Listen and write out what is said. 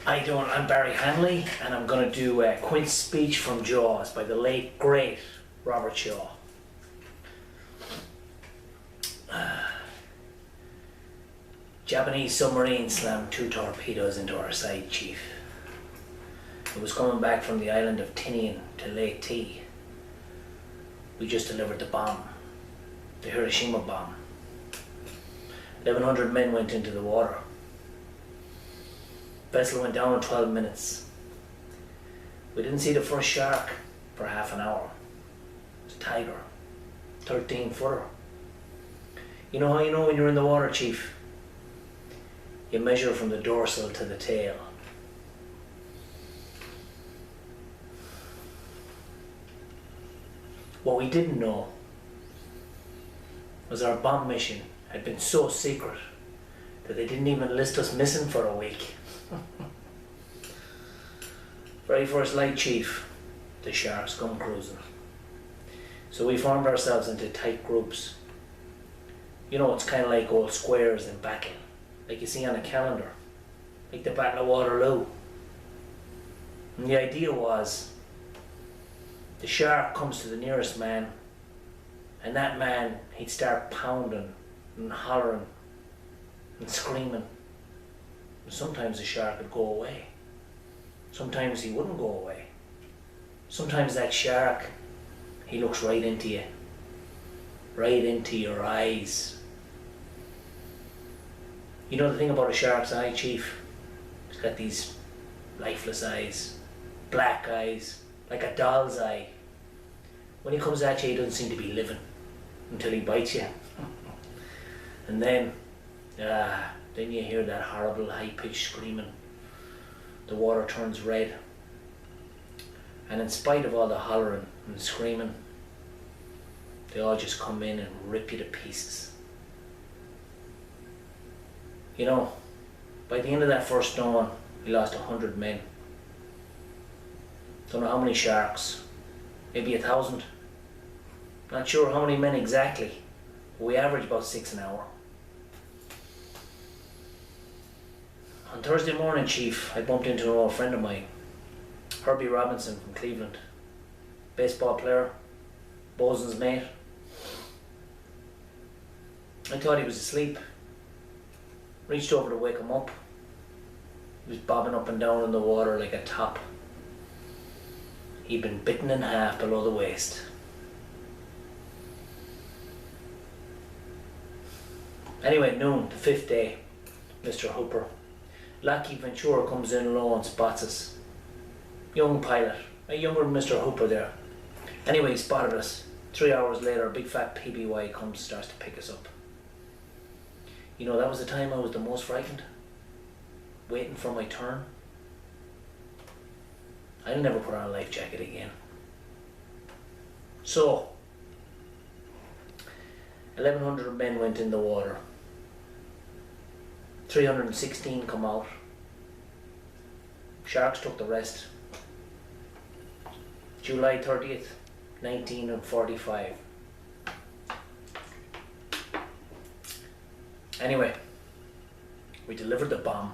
Hi doing, I'm Barry Hanley and I'm going to do Quints Speech from Jaws by the late, great Robert Shaw. Japanese submarine slammed 2 torpedoes into our side, Chief. It was coming back from the island of Tinian to Lake T. We just delivered the bomb, the Hiroshima bomb. 1,100 men went into the water. Vessel went down in 12 minutes. We didn't see the first shark for half an hour. It's a tiger, 13-footer. You know how you know when you're in the water, Chief? You measure from the dorsal to the tail. What we didn't know was our bomb mission had been so secret that they didn't even list us missing for a week. Very first light, Chief, the sharks come cruising. So we formed ourselves into tight groups. You know, it's kind of like old squares in battle, like you see on a calendar, like the Battle of Waterloo. And the idea was, the shark comes to the nearest man, and that man, he'd start pounding and hollering and screaming. And sometimes the shark would go away. Sometimes he wouldn't go away. Sometimes that shark, he looks right into you, right into your eyes. You know the thing about a shark's eye, Chief? It's got these lifeless eyes, black eyes, like a doll's eye. When he comes at you, he doesn't seem to be living until he bites you. And then you hear that horrible high-pitched screaming. The water turns red. And in spite of all the hollering and screaming, they all just come in and rip you to pieces. You know, by the end of that first dawn, we lost 100 men. Don't know how many sharks, maybe 1,000. Not sure how many men exactly. We average about 6 an hour. On Thursday morning, Chief, I bumped into an old friend of mine, Herbie Robinson from Cleveland. Baseball player, bosun's mate. I thought he was asleep. Reached over to wake him up. He was bobbing up and down in the water like a top. He'd been bitten in half below the waist. Anyway, at noon, the 5th day, Mr. Hooper, Lockheed Ventura comes in low and spots us. Young pilot, a younger Mr. Hooper there. Anyway, he spotted us. 3 hours later, a big fat PBY comes, starts to pick us up. You know, that was the time I was the most frightened, waiting for my turn. I'll never put on a life jacket again. So, 1,100 men went in the water. 316 come out. Sharks took the rest. July 30th, 1945. Anyway, we delivered the bomb.